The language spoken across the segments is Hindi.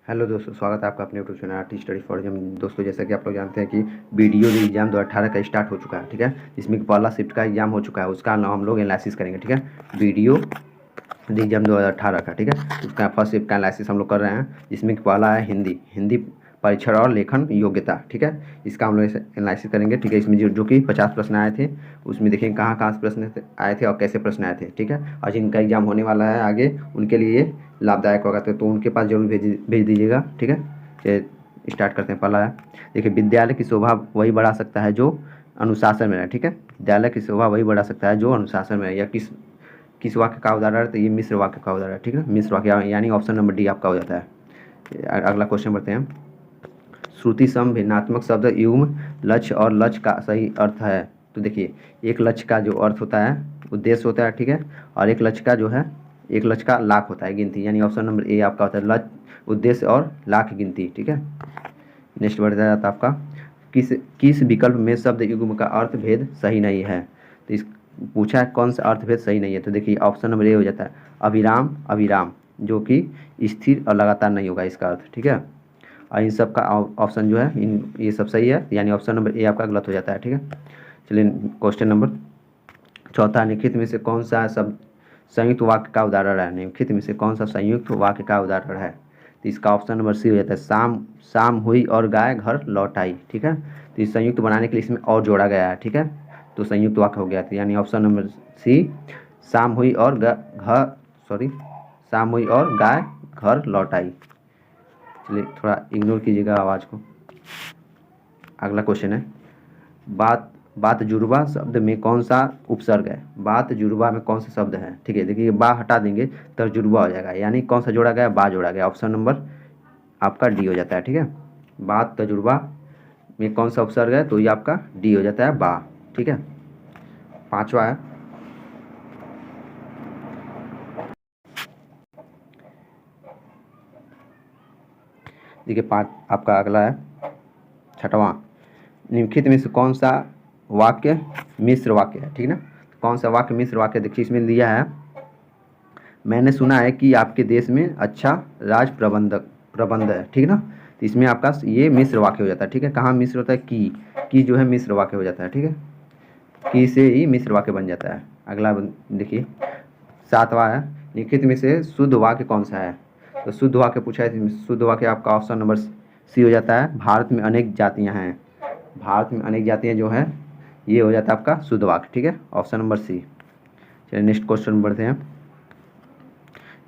हेलो दोस्तों, स्वागत है आपका अपने YouTube channel art study for exam. दोस्तों, जैसा कि आप लोग जानते हैं कि वीडियो एग्जाम 2018 का स्टार्ट हो चुका है। ठीक है, जिसमें कि पहला शिफ्ट का एग्जाम हो चुका है, उसका हम लोग एनालिसिस करेंगे। ठीक है, वीडियो एग्जाम 2018 का। ठीक है, उसका फर्स्ट शिफ्ट का एनालिसिस हम लोग कर रहे हैं, जिसमें कि पहला है हिंदी हिंदी परीक्षण और लेखन योग्यता। ठीक है, इसका हम लोग एनालिसिस करेंगे। ठीक है, इसमें जो कि 50 प्रश्न आए थे, उसमें देखेंगे कहाँ कहाँ से प्रश्न आए थे और कैसे प्रश्न आए थे। ठीक है, और जिनका एग्जाम होने वाला है आगे, उनके लिए लाभदायक होगा, तो उनके पास जरूर भेज दीजिएगा। ठीक है, चलिए स्टार्ट करते हैं। पहला है, देखिए, विद्यालय की शोभा वही बढ़ा सकता है जो अनुशासन में है। ठीक है, विद्यालय की शोभा वही बढ़ा सकता है जो अनुशासन में है। या किस वाक्य का उदाहरण है, तो ये मिश्र वाक्य का उदाहरण है। ठीक है, मिश्र वाक्य यानी ऑप्शन नंबर डी आपका हो जाता है। अगला क्वेश्चन बढ़ते हैं। श्रुति सम भिन्नात्मक शब्द युग्म लक्ष्य और लक्ष्य का सही अर्थ है। तो देखिए, एक लक्ष्य का जो अर्थ होता है उद्देश्य होता है। ठीक है, और एक लक्ष्य का जो है, एक लक्ष्य का लाख होता है गिनती, यानी ऑप्शन नंबर ए आपका होता है लक्ष्य उद्देश्य और लाख गिनती। ठीक है, नेक्स्ट बढ़ जाता है आपका, किस किस विकल्प में शब्द युग्म का अर्थ भेद सही नहीं है। तो इस पूछा है कौन सा अर्थ भेद सही नहीं है। तो देखिए, ऑप्शन नंबर ए हो जाता है अविराम अविराम, जो कि स्थिर और लगातार नहीं होगा इसका अर्थ। ठीक है, और इन सब का ऑप्शन जो है, इन ये सब सही है, यानी ऑप्शन नंबर ए आपका गलत हो जाता है। ठीक है, चलिए क्वेश्चन नंबर चौथा, निम्नलिखित में से कौन सा शब्द संयुक्त वाक्य का उदाहरण है। निम्नलिखित में से कौन सा संयुक्त वाक्य का उदाहरण है। तो इसका ऑप्शन नंबर सी हो जाता है शाम शाम हुई और गाय घर लौट आई। ठीक है, तो इस संयुक्त बनाने के लिए इसमें और जोड़ा गया है। ठीक है, तो संयुक्त वाक्य हो गया था, यानी ऑप्शन नंबर सी शाम हुई और शाम हुई और गाय घर लौट आई। चलिए थोड़ा इग्नोर कीजिएगा आवाज़ को। अगला क्वेश्चन है, बात बात जुड़वा शब्द में कौन सा उपसर्ग है। बात जुड़वा में कौन सा शब्द है। ठीक है, देखिए, बा हटा देंगे तो जुड़वा हो जाएगा, यानी कौन सा जोड़ा गया, बा जोड़ा गया। ऑप्शन नंबर आपका डी हो जाता है। ठीक है, बात तजुर्बा में कौन सा उपसर्ग है, तो ये आपका डी हो जाता है, बा। ठीक है, पांचवा है, देखिए पाँच आपका अगला है छठवां, निम्नलिखित में से कौन सा वाक्य मिश्र वाक्य है। ठीक है ना, कौन सा वाक्य मिश्र वाक्य, देखिए इसमें दिया है, मैंने सुना है कि आपके देश में अच्छा राज प्रबंध है। ठीक है ना, तो इसमें आपका ये मिश्र वाक्य हो जाता है। ठीक है, कहाँ मिश्र होता है, की जो है मिश्र वाक्य हो जाता है। ठीक है, की से ही मिश्र वाक्य बन जाता है। अगला देखिए सातवां है, लिखित में से शुद्ध वाक्य कौन सा है। तो शुद्ध वाक्य पूछा है, शुद्ध वाक्य आपका ऑप्शन नंबर सी हो जाता है, भारत में अनेक जातियां हैं। भारत में अनेक जातियां जो है, ये हो जाता है आपका शुद्ध वाक्य। ठीक है, ऑप्शन नंबर सी। चलिए नेक्स्ट क्वेश्चन बढ़ते हैं।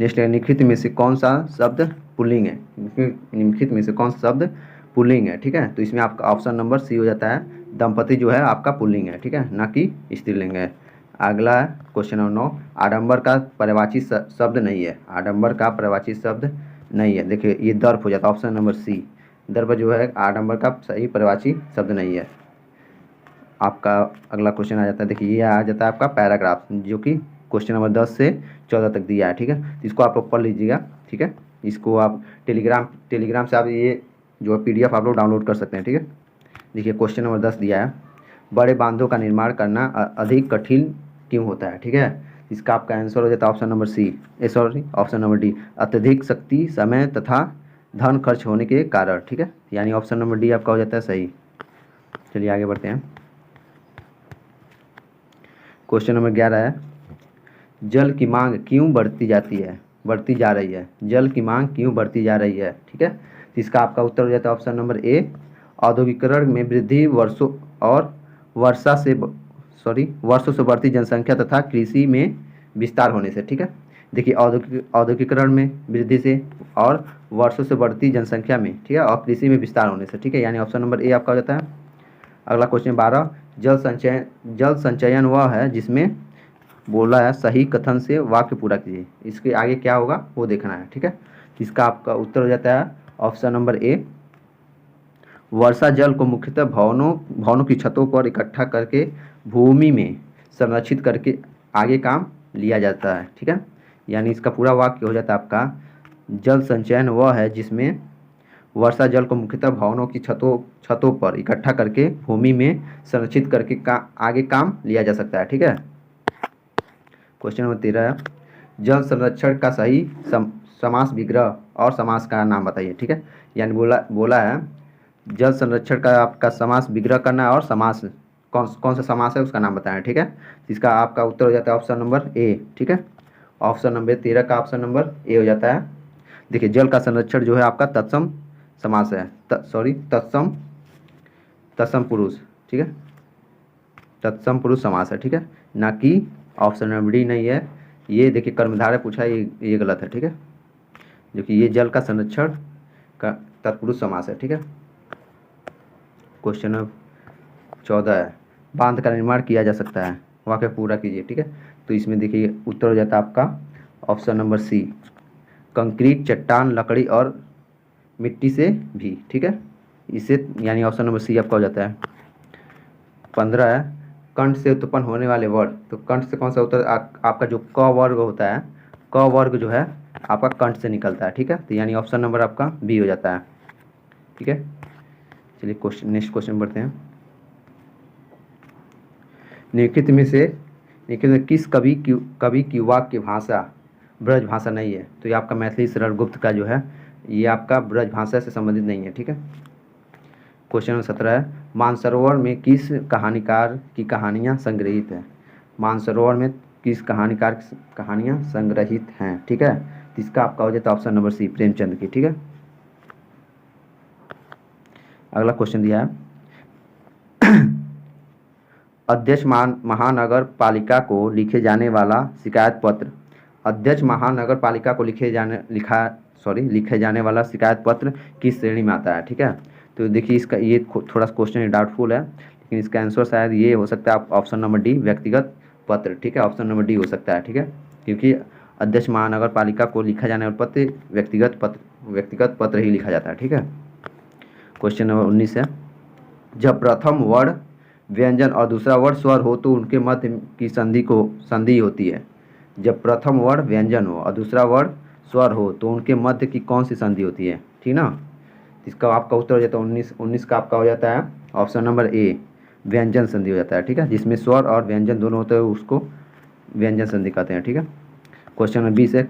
नेक्स्ट है, निम्नलिखित में से कौन सा शब्द पुल्लिंग है। निम्नलिखित में से कौन सा शब्द पुल्लिंग है। ठीक है, तो इसमें आपका ऑप्शन नंबर सी हो जाता है, दंपति जो है आपका पुल्लिंग है। ठीक है, ना कि स्त्रीलिंग है। अगला क्वेश्चन नंबर 9, आडंबर का पर्यायवाची शब्द नहीं है। आडंबर का पर्यायवाची शब्द नहीं है। देखिए, ये दर्प हो जाता है, ऑप्शन नंबर सी, दर्प जो है आडंबर का सही पर्यायवाची शब्द नहीं है। आपका अगला क्वेश्चन आ जाता है, देखिए ये आ जाता है आपका पैराग्राफ, जो कि क्वेश्चन नंबर 10 से 14 तक दिया है। ठीक है, तो इसको आप लोग पढ़ लीजिएगा। ठीक है, इसको आप टेलीग्राम से आप ये जो PDF आप लोग डाउनलोड कर सकते हैं। ठीक है, देखिए क्वेश्चन नंबर 10 दिया है, बड़े बांधों का निर्माण करना अधिक कठिन क्यों होता है। ठीक है, इसका आपका आंसर हो जाता है option number C, option number D, अत्यधिक शक्ति समय तथा धन खर्च होने के कारण। ठीक है, यानी ऑप्शन नंबर डी आपका हो जाता है सही। चलिए आगे बढ़ते हैं। क्वेश्चन नंबर 11 है, जल की मांग क्यों बढ़ती जा रही है। जल की मांग क्यों बढ़ती जा रही है। ठीक है, तो इसका आपका उत्तर हो जाता है ऑप्शन नंबर ए, औद्योगिकरण में वृद्धि, वर्षों से बढ़ती जनसंख्या तथा कृषि में विस्तार होने से। ठीक है, देखिए औद्योगिकरण में वृद्धि से और वर्षों से बढ़ती जनसंख्या में, ठीक है, और कृषि में विस्तार होने से। ठीक है, यानी ऑप्शन नंबर ए आपका हो जाता है। अगला क्वेश्चन 12, जल संचयन वह है जिसमें बोला है सही कथन से वाक्य पूरा कीजिए। इसके आगे क्या होगा वो देखना है। ठीक है, इसका आपका उत्तर हो जाता है ऑप्शन नंबर ए, वर्षा जल को मुख्यतः भवनों की छतों पर इकट्ठा करके भूमि में संरक्षित करके आगे काम लिया जाता है। ठीक है, यानी इसका पूरा वाक्य हो जाता है आपका, जल संचयन वह है जिसमें वर्षा जल को मुख्यतः भवनों की छतों पर इकट्ठा करके भूमि में संरक्षित करके आगे काम लिया जा सकता है। ठीक है, क्वेश्चन नंबर 13 है, जल संरक्षण का समास विग्रह और समास का नाम बताइए, ठीक है। यानी बोला बोला है जल संरक्षण का आपका समास विग्रह करना है और समास कौन कौन सा समास है उसका नाम बताना है, ठीक है। इसका आपका उत्तर हो जाता है ऑप्शन नंबर ए, ठीक है। ऑप्शन नंबर 13 का ऑप्शन नंबर ए हो जाता है। देखिए जल का संरक्षण जो है आपका तत्सम समास है, सॉरी तत्सम तत्सम पुरुष, ठीक है, तत्सम पुरुष समास है, ठीक है, ना कि ऑप्शन नंबर डी नहीं है। ये देखिए कर्मधारय पूछा है, ये गलत है, ठीक है, जो कि ये जल का संरक्षण का तत्पुरुष समास है, ठीक है। क्वेश्चन नंबर 14 है, बांध का निर्माण किया जा सकता है, वाक्य पूरा कीजिए, ठीक है। तो इसमें देखिए उत्तर हो जाता है आपका ऑप्शन नंबर सी, कंक्रीट, चट्टान, लकड़ी और मिट्टी से भी, ठीक है। इसे यानी ऑप्शन नंबर सी आपका हो जाता है। 15 है, कंठ से उत्पन्न होने वाले वर्ड, तो कंठ से कौन सा उत्तर आपका जो क वर्ग होता है, क वर्ग जो है आपका कंठ से निकलता है, ठीक है। तो यानी ऑप्शन नंबर आपका बी हो जाता है, ठीक है। चलिए क्वेश्चन नेक्स्ट क्वेश्चन बढ़ते हैं। निम्नलिखित में किस कवि की वाक्य भाषा ब्रज भाषा नहीं है? तो ये आपका मैथिली शरण गुप्त का जो है ये आपका ब्रज भाषा से संबंधित नहीं है, ठीक है। क्वेश्चन नंबर 17 है, मानसरोवर में किस कहानीकार की कहानियाँ संग्रहित हैं? मानसरोवर में किस कहानीकार की कहानियाँ संग्रहित हैं, ठीक है। तो इसका आपका हो जाता है ऑप्शन नंबर सी, प्रेमचंद की, ठीक है। अगला क्वेश्चन दिया है, अध्यक्ष महानगर पालिका को लिखे जाने वाला शिकायत पत्र, अध्यक्ष महानगर पालिका को लिखे जाने वाला शिकायत पत्र किस श्रेणी में आता है, ठीक है। तो देखिए इसका ये थोड़ा सा क्वेश्चन डाउटफुल है, लेकिन इसका आंसर शायद ये हो सकता है ऑप्शन नंबर डी, व्यक्तिगत पत्र, ठीक है। ऑप्शन नंबर डी हो सकता है, ठीक है, क्योंकि अध्यक्ष महानगर पालिका को लिखा जाने वाला पत्र व्यक्तिगत पत्र ही लिखा जाता है, ठीक है। क्वेश्चन नंबर 19 है, जब प्रथम वर्ण व्यंजन और दूसरा वर्ण स्वर हो तो उनके मध्य की संधि होती है। जब प्रथम वर्ण व्यंजन हो और दूसरा वर्ण स्वर हो तो उनके मध्य की कौन सी संधि होती है, ठीक ना। इसका आपका उत्तर हो जाता है 19 का आपका हो जाता है ऑप्शन नंबर ए, व्यंजन संधि हो जाता है, ठीक है। जिसमें स्वर और व्यंजन दोनों होते हैं उसको व्यंजन संधि कहते हैं, ठीक है। क्वेश्चन नंबर 20 है,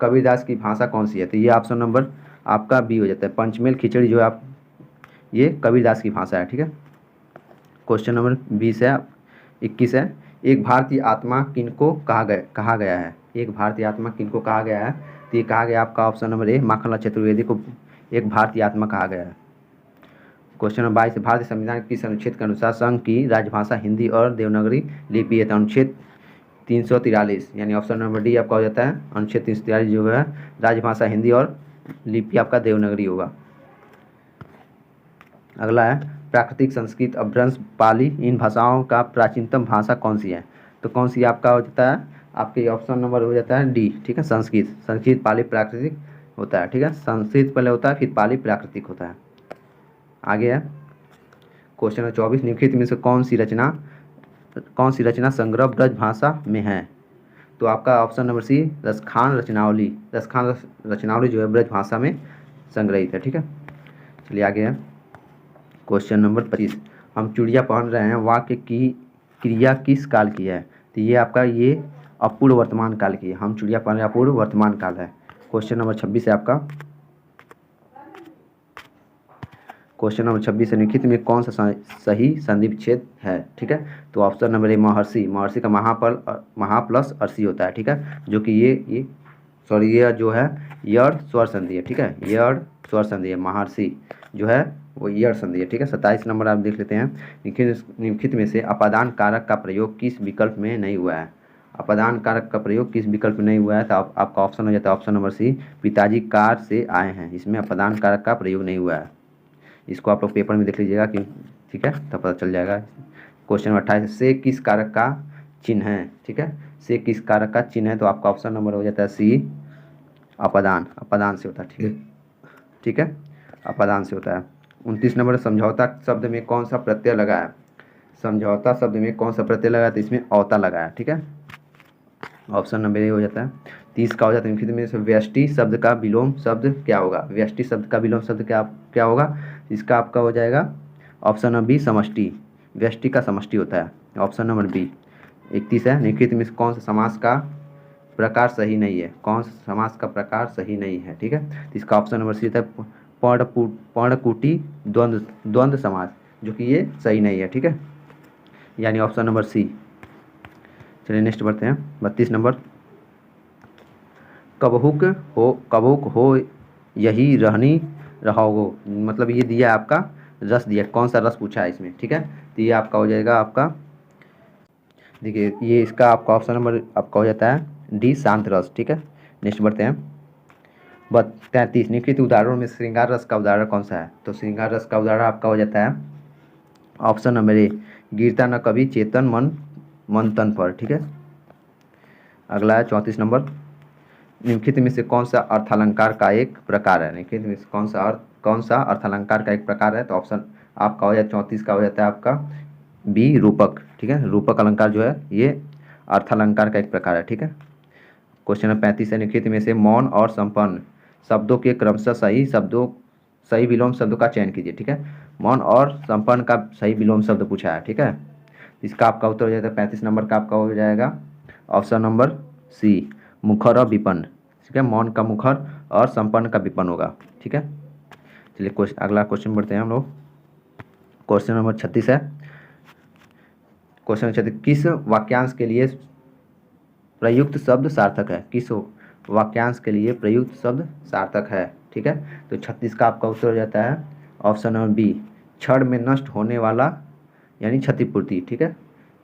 कबीरदास की भाषा कौन सी है? तो ये ऑप्शन नंबर आपका बी हो जाता है, पंचमेल खिचड़ी जो है आप ये कबीरदास की भाषा है, ठीक है। क्वेश्चन नंबर 21 है, एक भारतीय आत्मा किनको कहा गया है? एक भारतीय आत्मा किनको कहा गया है? तो ये कहा गया आपका option number A, Makhanlal Chaturvedi को एक भारतीय आत्मा कहा गया है। क्वेश्चन नंबर 22, भारतीय संविधान के किस अनुच्छेद के अनुसार संघ की राजभाषा हिंदी और देवनागरी लिपि है? तो अनुच्छेद 343, यानी ऑप्शन नंबर डी आपका हो जाता है अनुच्छेद 343 जो है राजभाषा हिंदी और लिपि आपका देवनागरी होगा। अगला है, प्राकृतिक, संस्कृत, अपभ्रंश, पाली, इन भाषाओं का प्राचीनतम भाषा कौन सी है? तो कौन सी आपका हो जाता है, आपके ऑप्शन नंबर हो जाता है डी, ठीक है, संस्कृत, पाली, प्राकृतिक होता है, ठीक है। संस्कृत पहले होता है फिर पाली प्राकृतिक होता है। आगे है क्वेश्चन नंबर 24, निम्नलिखित में से कौन सी रचना संग्रह ब्रज भाषा में है? तो आपका ऑप्शन नंबर सी, रसखान रचनावली जो है ब्रज भाषा में संग्रहित है, ठीक है। चलिए आगे है क्वेश्चन नंबर 25, हम चूड़ियाँ पहन रहे हैं, वाक्य की क्रिया किस काल की है? तो ये आपका ये अपूर्व वर्तमान काल की है, हम चूड़ियाँ पहन रहे हैं अपूर्व वर्तमान काल है। क्वेश्चन नंबर 26 है आपका, क्वेश्चन नंबर 26 है, निम्नलिखित में कौन सा सही संधि विच्छेद है, ठीक है। तो ऑप्शन नंबर ए, महर्षि का महा प्लस अर्षि होता है, ठीक है, जो कि ये जो है यड़ स्वर संधि है, ठीक है, यड़ स्वर संधि है, महर्षि जो है वो यड़ संधि है, ठीक है। 27 नंबर आप देख लेते हैं, निम्नलिखित में से अपादान कारक का प्रयोग किस विकल्प में नहीं हुआ है? अपादान कारक का प्रयोग किस विकल्प में नहीं हुआ है? तो आपका ऑप्शन हो जाता है ऑप्शन नंबर सी, पिताजी कार से आए हैं, इसमें अपादान कारक का प्रयोग नहीं हुआ है। इसको आप लोग पेपर में देख लीजिएगा कि, ठीक है, तब पता चल जाएगा। क्वेश्चन नंबर 28, से किस कारक का चिन्ह है, ठीक है, से किस कारक का चिन्ह है? तो आपका ऑप्शन नंबर हो जाता है सी, अपादान से होता है, ठीक है, ठीक है, अपादान से होता है। 29 नंबर, समझौता शब्द में कौन सा प्रत्यय लगा है? समझौता शब्द में कौन सा प्रत्यय लगा है? तो इसमें औता लगा है, ठीक है, ऑप्शन नंबर ए हो जाता है। 30 का हो जाता है, निम्नलिखित में से व्यष्टि शब्द का विलोम शब्द क्या होगा? व्यष्टि शब्द का विलोम शब्द क्या होगा? इसका आपका हो जाएगा ऑप्शन नंबर बी, समष्टि, व्यष्टि का समष्टि होता है, ऑप्शन नंबर बी। 31 है, निम्नलिखित में कौन सा समास का प्रकार सही नहीं है, कौन सा समास का प्रकार सही नहीं है, ठीक है। तो इसका ऑप्शन नंबर सी था पर्णकुटी द्वंद्व द्वंद्व समास, जो कि ये सही नहीं है, ठीक है, यानी ऑप्शन नंबर सी। चलिए नेक्स्ट बढ़ते हैं 32 नंबर। कबहुक हो यही रहनी रहोगो, मतलब ये दिया है आपका रस दिया, कौन सा रस पूछा है इसमें, ठीक है। तो ये आपका हो जाएगा आपका, देखिए ये इसका आपका ऑप्शन नंबर आपका हो जाता है डी शांत रस, ठीक है। नेक्स्ट बढ़ते हैं 33 निम्नलिखित उदाहरणों में श्रृंगार रस का उदाहरण कौन सा है। तो श्रृंगार रस का उदाहरण आपका हो जाता है ऑप्शन नंबर ए, गिरता न कभी चेतन मन मन तन पर, ठीक है। अगला है 34 नंबर, निम्नलिखित में से कौन सा अर्थालंकार का एक प्रकार है, निम्नलिखित में से कौन सा अर्थालंकार का एक प्रकार है। तो ऑप्शन आपका हो जाए 34 का हो जाता है आपका बी रूपक, ठीक है। रूपक अलंकार जो है ये अर्थालंकार का एक प्रकार है, ठीक है। क्वेश्चन नंबर 35 है, निम्नलिखित में से मौन और संपन्न शब्दों के क्रमशः सही विलोम शब्दों का चयन कीजिए, ठीक है। मौन और संपन्न का सही विलोम शब्द पूछा है, ठीक है। इसका आपका उत्तर हो जाएगा 35 नंबर का आपका हो जाएगा ऑप्शन नंबर सी, मुखर और विपन्न, ठीक है। मौन का मुखर और संपन्न का विपन्न होगा, ठीक है। चलिए अगला क्वेश्चन बढ़ते हैं हम लोग। क्वेश्चन नंबर 36 है, क्वेश्चन 36, किस वाक्यांश के लिए प्रयुक्त शब्द सार्थक है, किस वाक्यांश के लिए प्रयुक्त शब्द सार्थक है, ठीक है। तो 36 का आपका उत्तर हो जाता है ऑप्शन नंबर बी, क्षण में नष्ट होने वाला यानी क्षतिपूर्ति, ठीक है।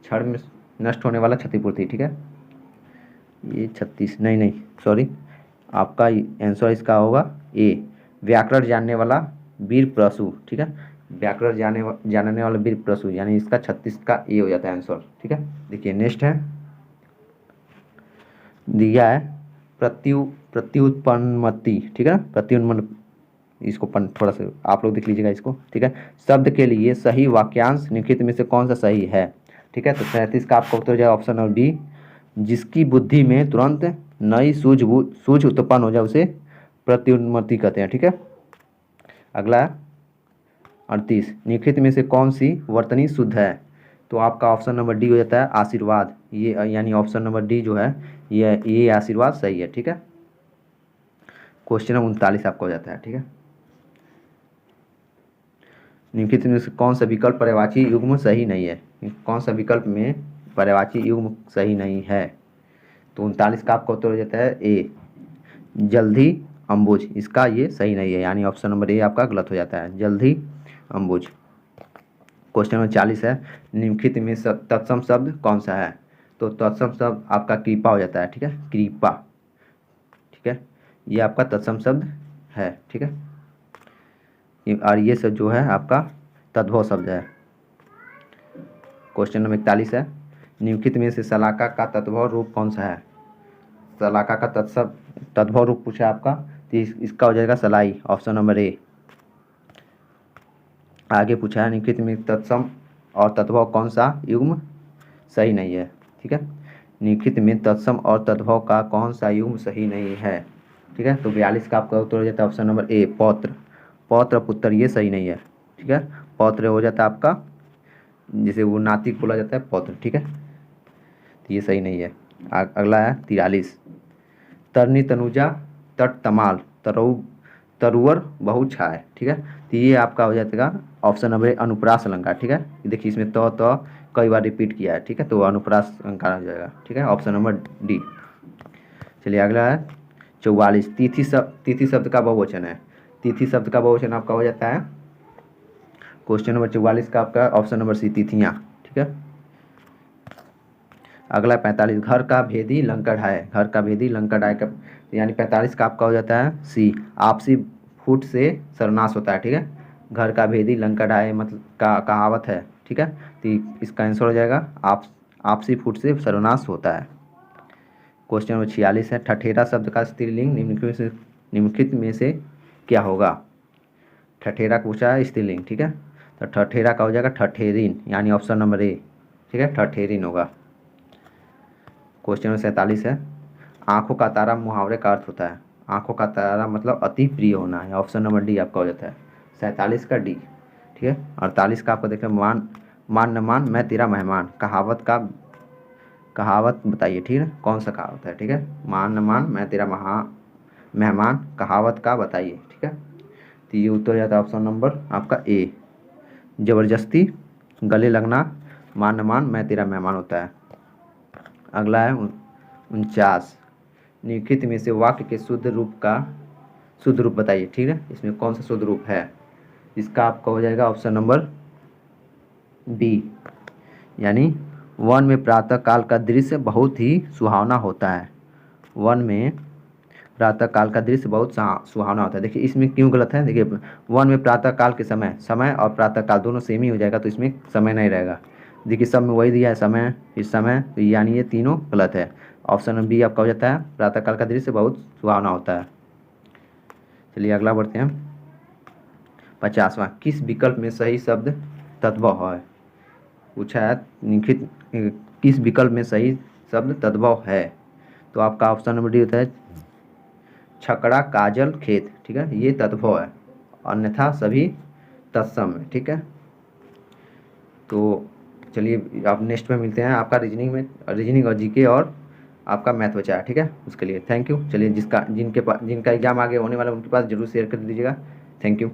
क्षण में नष्ट होने वाला क्षतिपूर्ति, ठीक है। ये 36 नहीं सॉरी, आपका आंसर इसका होगा ए, व्याकरण जानने वाला वीर प्रसु, ठीक है। व्याकरण जानने वाला वीर प्रसु, यानी इसका 36 का ए हो जाता है आंसर, ठीक है। देखिए नेक्स्ट है, दिया है प्रत्युत्पन्नमति, ठीक है। प्रत्युत्पन्न, इसको थोड़ा सा आप लोग देख लीजिएगा इसको, ठीक है। शब्द के लिए सही वाक्यांश निम्नलिखित में से कौन सा सही है, ठीक है। तो 37 का आपका उत्तर जाए ऑप्शन नंबर बी, जिसकी बुद्धि में तुरंत नई सूझ उत्पन्न हो जाए उसे प्रत्युन्मति कहते हैं, ठीक है। अगला 38, निम्नलिखित में से कौन सी वर्तनी शुद्ध है। तो आपका ऑप्शन नंबर डी हो जाता है आशीर्वाद, ये यानी ऑप्शन नंबर डी जो है ये आशीर्वाद सही है, ठीक है। क्वेश्चन नंबर 39 आपका हो जाता है, ठीक है। निम्नलिखित में से कौन सा विकल्प पर्यायवाची युग्म सही नहीं है, कौन सा विकल्प में पर्यायवाची युग्म सही नहीं है। तो 39 का आपका उत्तर हो जाता है ए, जल्दी अम्बुज, इसका ये सही नहीं है, यानी ऑप्शन नंबर ए आपका गलत हो जाता है, जल्दी अम्बुज। क्वेश्चन नंबर 40 है, निम्नलिखित में तत्सम शब्द कौन सा है। तो तत्सम शब्द आपका कृपा हो जाता है, ठीक है, कृपा, ठीक है, ये आपका तत्सम शब्द है, ठीक है। और ये सब जो है आपका तद्भव शब्द है। क्वेश्चन नंबर 41 है, निम्नलिखित में से शलाका का तद्भव रूप कौन सा है। शलाका का तद्भव रूप पूछा है आपका, तो इसका हो जाएगा सलाई, ऑप्शन नंबर ए। आगे पूछा है, निम्नलिखित में तत्सम और तद्भव कौन सा युग्म सही नहीं है, ठीक है। निम्नलिखित में तत्सम और तद्भव का कौन सा युग्म सही नहीं है, ठीक है। तो 42 का आपका उत्तर हो जाता है ऑप्शन नंबर ए, पौत्र, पौत्र पुत्र, ये सही नहीं है, ठीक है। पौत्र हो जाता है आपका, जिसे वो नातिक बोला जाता है पौत्र, ठीक है, तो ये सही नहीं है। अगला है 43, तरनी तनुजा तट तमाल तरुवर बहु छाए, ठीक है। तो ये आपका हो जाएगा ऑप्शन नंबर अनुप्रास अलंकार, ठीक है। देखिए इसमें तो कई बार रिपीट किया है, ठीक है, तो अनुप्रास अलंकार हो जाएगा, ठीक है, ऑप्शन नंबर डी। चलिए अगला है 44, तिथि शब्द का बहुवचन है, तिथि शब्द का बहुवचन आपका हो जाता है क्वेश्चन नंबर 44 का आपका ऑप्शन नंबर सी, तिथियाँ, ठीक है। अगला 45, घर का भेदी लंका ढाए, घर का भेदी लंका ढाए का यानी 45 का आपका हो जाता है सी, आपसी फूट से सर्वनाश होता है, ठीक है। घर का भेदी लंका ढाए मतलब कहावत है, ठीक है, तो इसका आंसर हो जाएगा आपसी फूट से सर्वनाश होता है। क्वेश्चन नंबर 46 है, ठठेरा शब्द का स्त्रीलिंग निम्नलिखित में से क्या होगा। ठठेरा पूछा है स्त्रीलिंग, ठीक है, तो ठठेरा का हो जाएगा ठठेरिन, यानी ऑप्शन नंबर ए, ठीक है, ठठेरिन होगा। क्वेश्चन नंबर 47 है, आंखों का तारा मुहावरे का अर्थ होता है, आंखों का तारा मतलब अति प्रिय होना है, ऑप्शन नंबर डी आपका हो जाता है 47 का डी, ठीक है। 48 का आपको देखें, मान न मान मैं तेरा मेहमान, कहावत बताइए, ठीक है, कौन सा कहावत है, ठीक है। मान न मान मैं तेरा मेहमान, कहावत का बताइए, ठीक है। तो ये उत्तर हो जाता है ऑप्शन नंबर आपका ए, जबरदस्ती, गले लगना, मान न मान मैं तेरा मेहमान होता है। अगला है 49, निम्नलिखित में से वाक्य के शुद्ध रूप बताइए, ठीक है। इसमें कौन सा शुद्ध रूप है, इसका आपका हो जाएगा ऑप्शन नंबर बी, यानी वन में प्रातः काल का दृश्य बहुत ही सुहावना होता है। वन में प्रातः काल का दृश्य बहुत सुहावना होता है। देखिए इसमें क्यों गलत है, देखिए वन में प्रातः काल के समय और प्रातः काल दोनों सेम ही हो जाएगा, तो इसमें समय नहीं रहेगा। देखिए सब में वही दिया है, समय, इस समय, तो यानी ये तीनों गलत है। ऑप्शन बी आपका हो जाता है प्रातः काल का दृश्य बहुत सुहावना होता है। चलिए अगला बढ़ते हैं। 50वां, किस विकल्प में सही शब्द तद्भव है, पूछा है निम्नलिखित किस विकल्प में सही शब्द तद्भव है। तो आपका ऑप्शन नंबर डी होता है छकड़ा काजल खेत, ठीक है, ये तद्भव है, अन्यथा सभी तत्सम है, ठीक है। तो चलिए आप नेक्स्ट में मिलते हैं। आपका रीजनिंग और जीके और आपका मैथ बचा है, ठीक है। उसके लिए थैंक यू। चलिए जिनका एग्जाम आगे होने वाला है उनके पास जरूर शेयर कर दीजिएगा। Thank you.